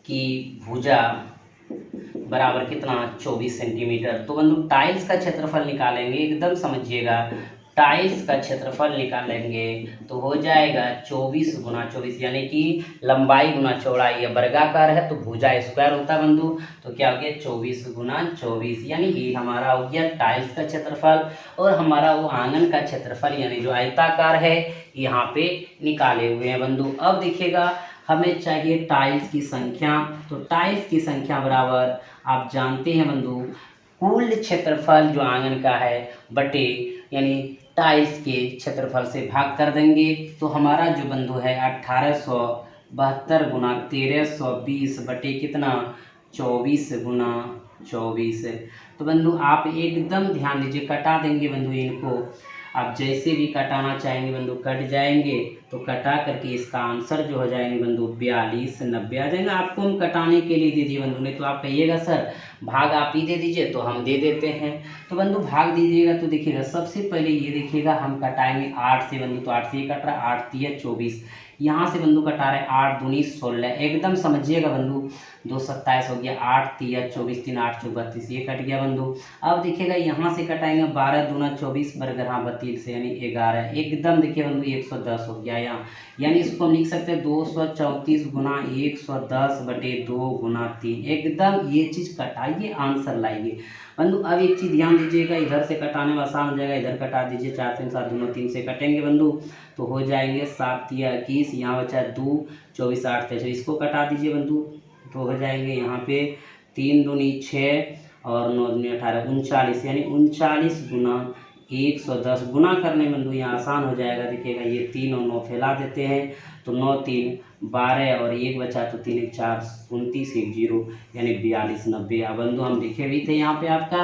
की भुजा बराबर कितना 24 सेंटीमीटर। तो बंधु टाइल्स का क्षेत्रफल निकालेंगे, एकदम समझिएगा, टाइल्स का क्षेत्रफल निकालेंगे तो हो जाएगा 24 गुना 24, यानी कि लंबाई गुना चौड़ाई। ये वर्गाकार है तो भुजा स्क्वायर होता है बंधु, तो क्या हो गया 24 गुना 24, यानी ये हमारा हो गया टाइल्स का क्षेत्रफल। और हमारा वो आंगन का क्षेत्रफल यानी जो आयताकार है यहाँ पे निकाले हुए हैं बंधु। अब देखिएगा हमें चाहिए टाइल्स की संख्या, तो टाइल्स की संख्या बराबर आप जानते हैं बंधु कुल क्षेत्रफल जो आंगन का है बटे यानी टाइल्स के क्षेत्रफल से भाग कर देंगे। तो हमारा जो बंधु है 1872 गुना 1320 बटे कितना 24 गुना 24। तो बंधु आप एकदम ध्यान दीजिए, कटा देंगे बंधु इनको, आप जैसे भी कटाना चाहेंगे बंधु कट जाएंगे। तो कटा करके इसका आंसर जो हो जाएंगे बंधु 42, 90 आ जाएगा। आपको हम कटाने के लिए दे दिए बंधु, नहीं तो आप कहिएगा सर भाग आप ही दे दीजिए, तो हम दे देते हैं। तो बंधु भाग दीजिएगा तो देखिएगा सबसे पहले ये देखिएगा हम कटाएंगे 8 से बंधु, तो 8 से ये कट रहा है, 8 3 24, यहाँ से बंधु कटा रहे 8 दूनी 16, एकदम समझिएगा बंधु 2 27 हो गया, 8 3 24 3 8 32, ये कट गया बंधु। अब देखिएगा यहाँ से कटाएंगे 12 दूना 24 बरगर हाँ 32 से यानी 11, एकदम देखिए बंधु 110 हो गया यहाँ, यानी इसको हम लिख सकते हैं 234 गुना 110 बटे 2 गुना 3, एकदम ये चीज़ कटाइए आंसर लाइए बंधु। अब एक चीज़ ध्यान दीजिएगा, इधर से कटाने में आसान हो जाएगा, इधर कटा दीजिए 4 3 7 2 3 से कटेंगे बंधु तो हो जाएंगे 7 3 21, यहाँ बचा 2 24 8 23, इसको कटा दीजिए बंधु तो हो जाएंगे यहाँ पे 3 दूनी 6 और 9 दूनी 18 39, यानी 39 गुना 110 गुना करने में बंधु यहाँ आसान हो जाएगा। देखिएगा ये 3 और 9 फैला देते हैं तो 9 3 12 और 1 बचा तो 3 1 4 29 1 0, यानी 42 90। अब बंधु हम लिखे भी थे यहाँ पे आपका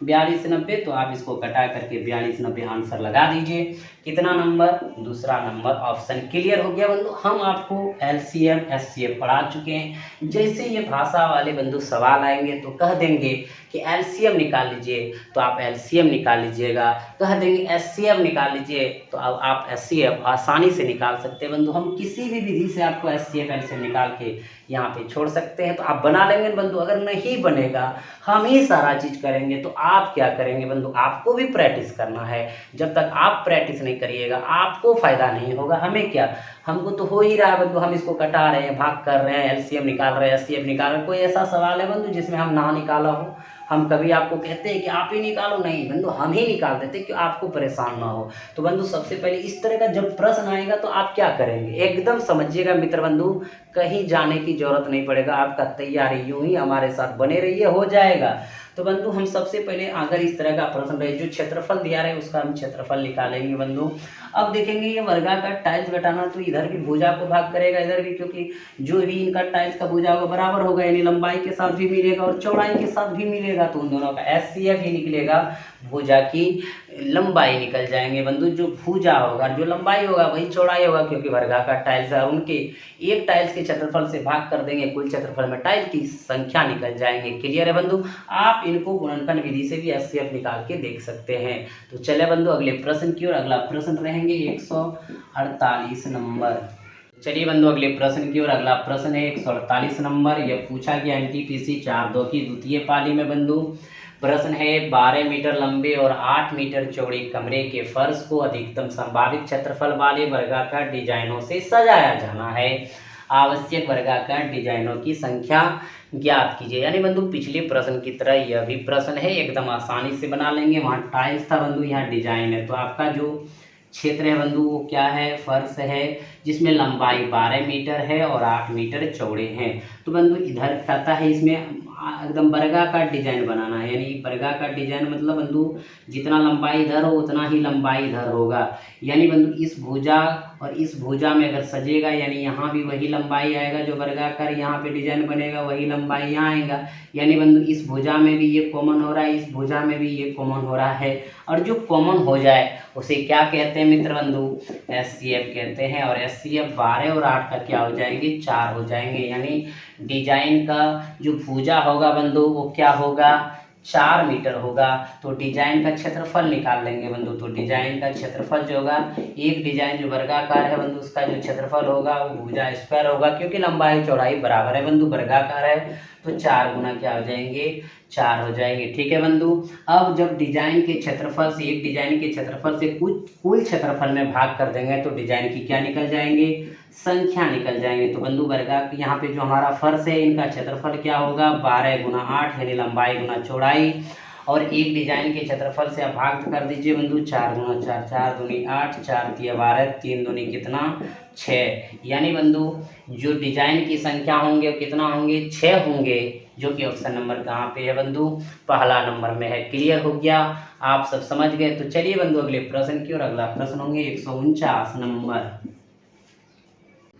42 90, तो आप इसको कटा करके 42 90 आंसर लगा दीजिए। कितना नंबर दूसरा नंबर ऑप्शन क्लियर हो गया बंधु। हम आपको एलसीएम एचसीएफ पढ़ा चुके हैं, जैसे ये भाषा वाले बंधु सवाल आएंगे तो कह देंगे कि एलसीएम निकाल लीजिए तो आप एलसीएम निकाल लीजिएगा, कह देंगे एचसीएफ निकाल लीजिए तो अब आप एचसीएफ आसानी से निकाल सकते हैं बंधु। हम किसी भी विधि से आपको एचसीएफ एलसीएम निकाल के यहाँ पे छोड़ सकते हैं, तो आप बना लेंगे बंधु। अगर नहीं बनेगा हम ही सारा चीज़ करेंगे तो आप क्या करेंगे बंधु, आपको भी प्रैक्टिस करना है। जब तक आप प्रैक्टिस नहीं करिएगा आपको फ़ायदा नहीं होगा, हमें क्या, हमको तो हो ही रहा है बंधु, हम इसको कटा रहे हैं भाग कर रहे हैं एलसीएम निकाल रहे हैं एचसीएफ निकाल रहे हैं। कोई ऐसा सवाल है बंधु जिसमें हम ना निकाला हो? हम कभी आपको कहते हैं कि आप ही निकालो? नहीं बंधु, हम ही निकाल देते कि आपको परेशान ना हो। तो बंधु सबसे पहले इस तरह का जब प्रश्न आएगा तो आप क्या करेंगे एकदम समझिएगा मित्र बंधु, कहीं जाने की जरूरत नहीं पड़ेगा, आपका तैयारी यूं ही हमारे साथ बने रहिए, हो जाएगा। तो बंधु हम सबसे पहले अगर इस तरह का प्रश्न रहे जो क्षेत्रफल दिया रहे उसका हम क्षेत्रफल निकालेंगे बंधु। अब देखेंगे ये वर्गाकार टाइल्स घटाना, तो इधर भी भुजा को भाग करेगा इधर भी, क्योंकि जो भी इनका टाइल्स का भुजा होगा बराबर होगा, यानी लंबाई के साथ भी मिलेगा और चौड़ाई के साथ भी मिलेगा, तो उन दोनों का एचसीएफ ही निकलेगा, भुजा की लंबाई निकल जाएंगे बंधु। जो भुजा होगा जो लंबाई होगा वही चौड़ाई होगा, क्योंकि वर्गाकार टाइल्स है, उनके एक टाइल्स के क्षेत्रफल से भाग कर देंगे, कुल क्षेत्रफल में टाइल्स की संख्या निकल जाएंगे। क्लियर है बंधु? आप इनको गुणनखंड विधि से भी एचसीएफ निकाल के देख सकते हैं। तो चले बंधु अगले प्रश्न की ओर। अगला प्रश्न रहेंगे 148 नंबर। चलिए बंधु अगले प्रश्न की ओर। अगला प्रश्न है 148 नंबर। यह पूछा गया एनटीपीसी 4-2 की द्वितीय पाली में बंधु। प्रश्न है 12 मीटर लंबे और 8 मीटर चौड़े कमरे के फर्श को अधिकतम संभावित क्षेत्रफल वाले वर्गाकार डिजाइनों से सजाया जाना है। आवश्यक वर्गाकार डिजाइनों की संख्या ज्ञात कीजिए। यानी बंधु पिछले प्रश्न की तरह यह भी प्रश्न है, एकदम आसानी से बना लेंगे। वहाँ टाइल्स था बंधु, यहाँ डिजाइन है। तो आपका जो क्षेत्र है बंधु वो क्या है, फर्श है, जिसमें लंबाई 12 मीटर है और 8 मीटर चौड़े हैं। तो बंधु इधर कहता है इसमें एकदम वर्गाकार डिजाइन बनाना है। यानी वर्गाकार डिजाइन मतलब बंधु जितना लंबाई इधर हो उतना ही लंबाई इधर होगा। यानी बंधु इस भुजा और इस भुजा में अगर सजेगा यानी यहाँ भी वही लंबाई आएगा, जो वर्गाकार यहाँ पे डिजाइन बनेगा वही लंबाई यहाँ आएगा। यानी बंधु इस भुजा में भी ये कॉमन हो रहा है, इस भुजा में भी ये कॉमन हो रहा है, और जो कॉमन हो जाए उसे क्या कहते हैं मित्र बंधु, एचसीएफ कहते हैं। और एचसीएफ 12 और 8 का क्या हो जाएंगे, 4 हो जाएंगे। यानी डिजाइन का जो भुजा होगा बंधु वो क्या होगा, 4 मीटर होगा। तो डिजाइन का क्षेत्रफल निकाल लेंगे बंधु। तो डिजाइन का क्षेत्रफल जो होगा, एक डिजाइन जो वर्गाकार है बंधु उसका जो क्षेत्रफल होगा वो भुजा स्क्वायर होगा, क्योंकि लंबाई चौड़ाई बराबर है बंधु, वर्गाकार है तो 4 गुना क्या हो जाएंगे, 4 हो जाएंगे। ठीक है बंधु। अब जब डिजाइन के क्षेत्रफल से, एक डिजाइन के क्षेत्रफल से कुल क्षेत्रफल में भाग कर देंगे तो डिजाइन की क्या निकल जाएंगे, संख्या निकल जाएंगे। तो बंधु वर्गा यहाँ पे जो हमारा फर्श है इनका क्षेत्रफल क्या होगा, 12 गुना 8 यानी लंबाई गुना चौड़ाई। और एक डिजाइन के क्षेत्रफल से आप भाग कर दीजिए बंधु, 4 गुना 4, 4 दूनी 8, 4 तिया 12, 3 दूनी कितना 6। यानी बंधु जो डिजाइन की संख्या होंगे कितना होंगे, 6 होंगे, जो कि ऑप्शन नंबर कहाँ पे है बंधु, पहला नंबर में है। क्लियर हो गया, आप सब समझ गए। तो चलिए बंधु अगले प्रश्न की ओर। अगला प्रश्न होंगे 149 नंबर।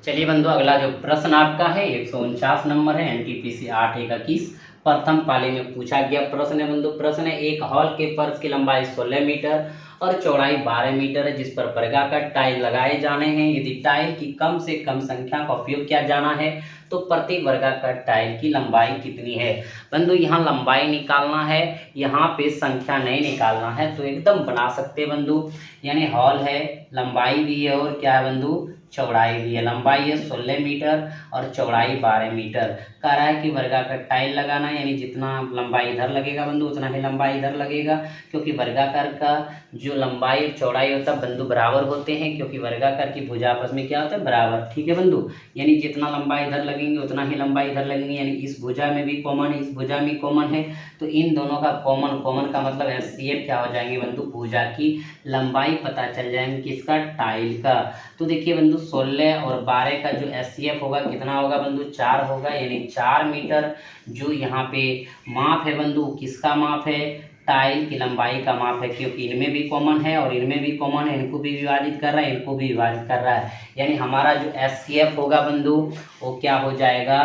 चलिए बंधु अगला जो प्रश्न आपका है 149 नंबर है, एनटीपीसी 8-1-21 प्रथम पाली में पूछा गया प्रश्न है बंधु। प्रश्न है एक हॉल के फर्श की लंबाई 16 मीटर और चौड़ाई 12 मीटर है, जिस पर वर्गाकार टाइल लगाए जाने हैं। यदि टाइल की कम से कम संख्या का उपयोग किया जाना है तो प्रत्येक वर्गाकार टाइल की लंबाई कितनी है। बंधु यहाँ लंबाई निकालना है, यहाँ पे संख्या नहीं निकालना है, तो एकदम बना सकते हैं बंधु। यानी हॉल है, लंबाई भी है और क्या है बंधु, चौड़ाई भी है। लंबाई है 16 मीटर और चौड़ाई 12 मीटर। कह रहा है कि वर्गाकार टाइल लगाना है, यानी जितना लंबाई इधर लगेगा बंधु उतना ही लंबाई इधर लगेगा, क्योंकि वर्गाकार का जो लंबाई और चौड़ाई होता है बंधु बराबर होते हैं, क्योंकि वर्गाकार की भुजा आपस में क्या होता है, बराबर। ठीक है बंधु। यानी जितना लंबाई इधर लगेंगे उतना ही लंबाई इधर लगेंगे। यानी इस भुजा में भी कॉमन है, इस भुजा में कॉमन है, तो इन दोनों का कॉमन का मतलब एचसीएफ क्या हो जाएंगे बंधु, भुजा की लंबाई पता चल जाएंगे किसका, टाइल का। तो देखिए बंधु 16 और 12 का जो एचसीएफ होगा कितना होगा बंधु, 4 होगा। यानी 4 मीटर जो यहाँ पे माप है बंधु, किसका माप है, टाइल की लंबाई का माप है, क्योंकि इनमें भी कॉमन है और इनमें भी कॉमन है, इनको भी विभाजित कर रहा है, इनको भी विभाजित कर रहा है। यानी हमारा जो एचसीएफ होगा बंधु वो क्या हो जाएगा,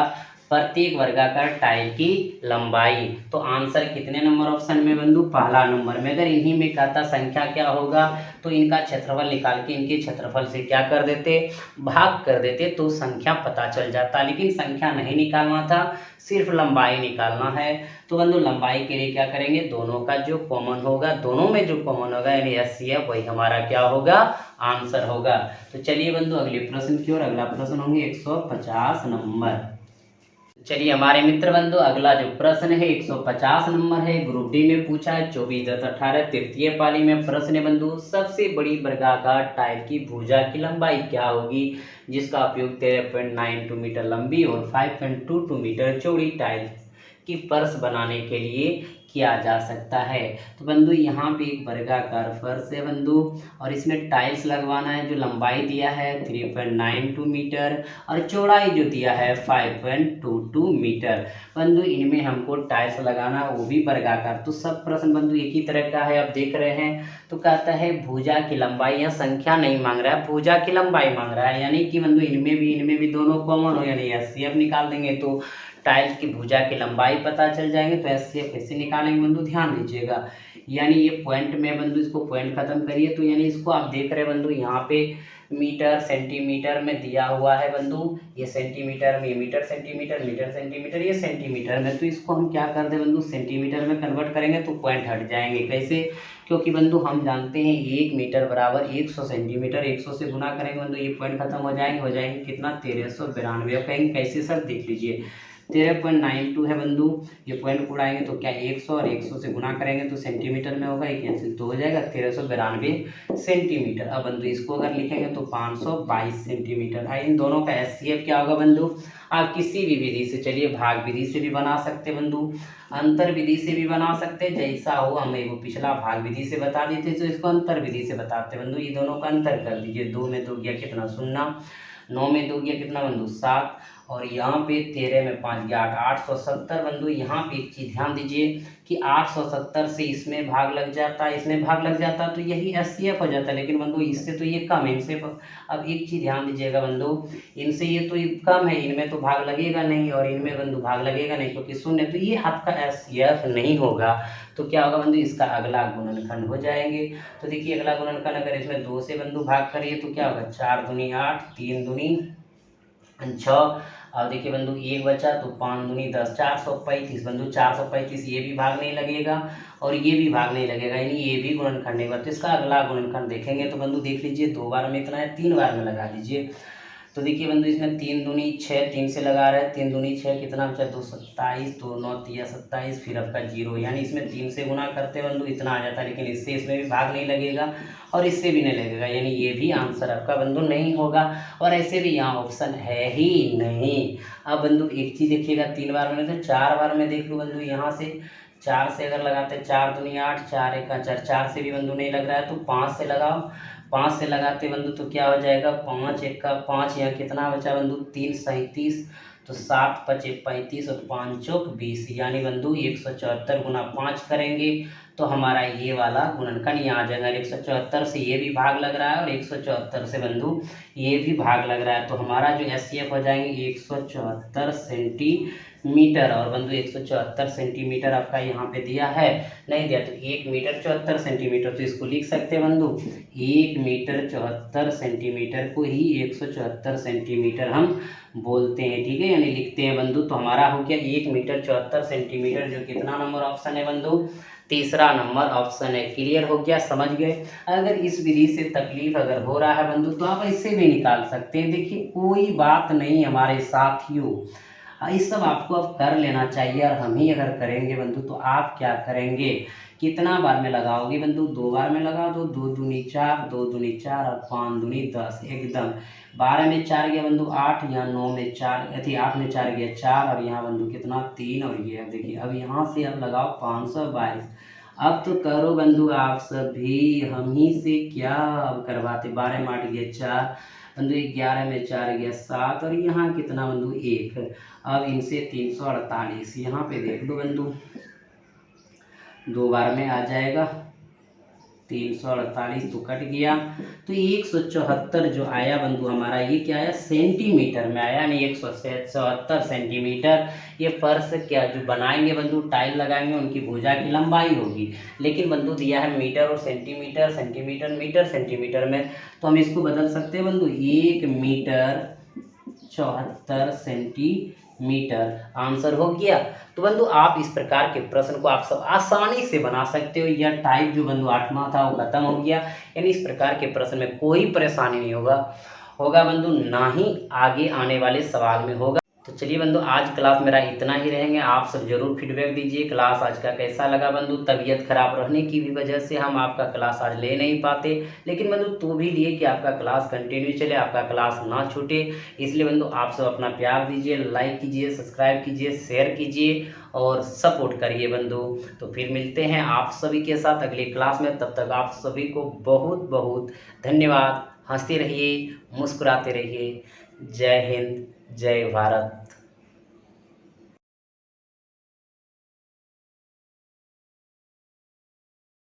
प्रत्येक वर्गाकार टाइल की लंबाई। तो आंसर कितने नंबर ऑप्शन में बंधु, पहला नंबर में। अगर इन्हीं में कहता संख्या क्या होगा तो इनका क्षेत्रफल निकाल के इनके क्षेत्रफल से क्या कर देते, भाग कर देते, तो संख्या पता चल जाता। लेकिन संख्या नहीं निकालना था, सिर्फ लंबाई निकालना है। तो बंधु लंबाई के लिए क्या करेंगे, दोनों का जो कॉमन होगा, दोनों में जो कॉमन होगा यानी एचसीएफ वही हमारा क्या होगा, आंसर होगा। तो चलिए बंधु अगले प्रश्न की ओर। अगला प्रश्न होंगे 150 नंबर। चलिए हमारे मित्र बंधु अगला जो प्रश्न है 150 नंबर है, ग्रुप डी में पूछा है 24-10-18 तृतीय पाली में प्रश्न है बंधु। सबसे बड़ी वर्गाकार टाइल की भुजा की लंबाई क्या होगी, जिसका उपयोग 13.92 मीटर लंबी और 5.22 मीटर चौड़ी टाइल की फर्श बनाने के लिए किया जा सकता है। तो बंधु यहाँ पे एक वर्गाकार फर्श है बंधु और इसमें टाइल्स लगवाना है। जो लंबाई दिया है 3.92 मीटर और चौड़ाई जो दिया है 5.22 मीटर। बंधु इनमें हमको टाइल्स लगाना, वो भी वर्गाकार। तो सब प्रश्न बंधु एक ही तरह का है, आप देख रहे हैं। तो कहता है भुजा की लंबाई, यहाँ संख्या नहीं मांग रहा है, भुजा की लंबाई मांग रहा है। यानी कि बंधु इनमें भी दोनों कॉमन हो, यानी एचसीएफ निकाल देंगे तो टाइल्स की भुजा की लंबाई पता चल जाएंगे। तो एचसीएफ कैसे निकालेंगे बंधु, ध्यान दीजिएगा। यानी ये पॉइंट में बंधु इसको पॉइंट खत्म करिए। तो यानी इसको आप देख रहे हैं बंधु, यहाँ पे मीटर सेंटीमीटर में दिया हुआ है बंधु, ये सेंटीमीटर में, ये मीटर सेंटीमीटर, मीटर सेंटीमीटर, ये सेंटीमीटर में। तो इसको हम क्या कर दे बंधु, सेंटीमीटर में कन्वर्ट करेंगे तो पॉइंट हट जाएंगे। कैसे, क्योंकि बंधु हम जानते हैं 1 मीटर बराबर 100 सेंटीमीटर, 100 से गुना करेंगे बंधु, ये पॉइंट खत्म हो जाएंगे कितना, 1392। अब कहेंगे कैसे सर, देख लीजिए 13.92 है बंधु। ये पॉइंट को उड़ाएंगे तो क्या 100 और 100 से गुना करेंगे तो सेंटीमीटर में होगा, ये कैंसिल तो हो जाएगा 1392 सेंटीमीटर। अब बंधु इसको अगर लिखेंगे तो 522 सेंटीमीटर। इन दोनों का एचसीएफ क्या होगा बंधु? आप किसी भी विधि से, चलिए भाग विधि से भी बना सकते बंधु, अंतर विधि से भी बना सकते, जैसा हो। हमें वो पिछला भाग विधि से बता देते तो इसको अंतर विधि से बताते बंधु। ये दोनों का अंतर कर दीजिए, 2 में 2 गया कितना 0, 9 में 2 गया कितना बंधु 7, और यहाँ पे 13 में 5 गया 8, 870 बंधु। यहाँ पे एक चीज़ ध्यान दीजिए कि 870 से इसमें भाग लग जाता, इसमें भाग लग जाता तो यही एचसीएफ हो जाता, लेकिन बंधु इससे तो ये कम है, इनसे। अब एक चीज़ ध्यान दीजिएगा बंधु, इनसे ये तो कम है, इनमें तो भाग लगेगा नहीं, और इनमें बंधु भाग लगेगा नहीं क्योंकि शून्य, तो ये आपका एचसीएफ नहीं होगा। तो क्या होगा बंधु? इसका अगला गुणनखंड हो जाएंगे। तो देखिए अगला गुणनखंड अगर इसमें 2 से बंधु भाग करिए तो क्या होगा? 4 दूनी 8, 3 दूनी 6, और देखिए बंधु 1 बचा तो 5 दूनी 10, 435 बंधु। 435 ये भी भाग नहीं लगेगा और ये भी भाग नहीं लगेगा, यानी ये भी गुणनखंड नहीं बना। तो इसका अगला गुणनखंड देखेंगे तो बंधु देख लीजिए, 2 बार में इतना है, 3 बार में लगा लीजिए। तो देखिए बंधु इसमें 3 दूनी 6, 3 से लगा रहे हैं, 3 दूनी 6 कितना बचा? 2 27, 2 9 3 27, फिर आपका 0, यानी इसमें 3 से गुना करते बंधु इतना आ जाता, लेकिन इससे इसमें भी भाग नहीं लगेगा और इससे भी नहीं लगेगा, यानी ये भी आंसर आपका बंधु नहीं होगा। और ऐसे भी यहाँ ऑप्शन है ही नहीं। अब बंधु एक चीज़ देखिएगा, 3 बार में तो 4 बार में देख लो बंधु, यहाँ से 4 से अगर लगाते 4 दूनी 8, 4 1 4, 4 से भी बंधु नहीं लग रहा है तो 5 से लगाओ। 5 से लगाते बंधु तो क्या हो जाएगा? 5 1 का 5, यहाँ कितना बचा बंधु? 3 37, तो 7 5 35 और 5 चौक 20, यानी बंधु 174 गुना 5 करेंगे तो हमारा ये वाला गुणनखंड यहाँ आ जाएगा। 174 से ये भी भाग लग रहा है और 174 से बंधु ये भी भाग लग रहा है, तो हमारा जो एचसीएफ हो जाएंगे 174 सेंटीमीटर। और बंधु 174 सेंटीमीटर आपका यहाँ पे दिया है, नहीं दिया तो 1 मीटर 74 सेंटीमीटर, तो इसको लिख सकते हैं बंधु 1 मीटर 74 सेंटीमीटर को ही 174 सेंटीमीटर हम बोलते हैं, ठीक है, यानी लिखते हैं बंधु। तो हमारा हो गया 1 मीटर 74 सेंटीमीटर, जो कितना नंबर ऑप्शन है बंधु? तीसरा नंबर ऑप्शन है। क्लियर हो गया, समझ गए? अगर इस विधि से तकलीफ अगर हो रहा है बंधु तो आप ऐसे भी निकाल सकते हैं। देखिए कोई बात नहीं हमारे साथियों, इस सब आपको अब कर लेना चाहिए, और हम ही अगर करेंगे बंधु तो आप क्या करेंगे? कितना बार में लगाओगे बंधु? 2 बार में लगाओ तो 2 दूनी 4, 2 दूनी 4 और 5 दूनी 10, एकदम 12 में 4 गया बंधु 8, यहाँ 9 में 4 थी, 8 में 4 गया 4, और यहाँ बंधु कितना 3, और ये अब देखिए अब यहाँ से अब लगाओ 522। अब तो करो बंधु आप सभी, हम ही से क्या अब करवाते। 12 में 8 गया 4 बंधु, 11 में 4 गया 7, और यहाँ कितना बंधु 1। अब इनसे 348 यहाँ पे देख लो बंधु, 2 बार में आ जाएगा 348, तो कट गया, तो 174 जो आया बंधु हमारा, ये क्या आया? सेंटीमीटर में आया, यानी 174 सेंटीमीटर। ये फर्श क्या जो बनाएंगे बंधु, टाइल लगाएंगे, उनकी भुजा की लंबाई होगी, लेकिन बंधु दिया है मीटर और सेंटीमीटर, सेंटीमीटर मीटर सेंटीमीटर में, तो हम इसको बदल सकते हैं बंधु 1 मीटर 74 सेंटीमीटर। आंसर हो गया। तो बंधु आप इस प्रकार के प्रश्न को आप सब आसानी से बना सकते हो। यह टाइप जो बंधु 8वां था वो खत्म हो गया, यानी इस प्रकार के प्रश्न में कोई परेशानी नहीं होगा बंधु, ना ही आगे आने वाले सवाल में होगा। तो चलिए बंधु आज क्लास मेरा इतना ही रहेंगे, आप सब जरूर फीडबैक दीजिए क्लास आज का कैसा लगा बंधु। तबीयत खराब रहने की भी वजह से हम आपका क्लास आज ले नहीं पाते, लेकिन बंधु तो भी लिए कि आपका क्लास कंटिन्यू चले, आपका क्लास ना छूटे, इसलिए बंधु आप सब अपना प्यार दीजिए, लाइक कीजिए, सब्सक्राइब कीजिए, शेयर कीजिए और सपोर्ट करिए बंधु। तो फिर मिलते हैं आप सभी के साथ अगली क्लास में, तब तक आप सभी को बहुत बहुत धन्यवाद। हंसते रहिए, मुस्कुराते रहिए। जय हिंद, जय भारत।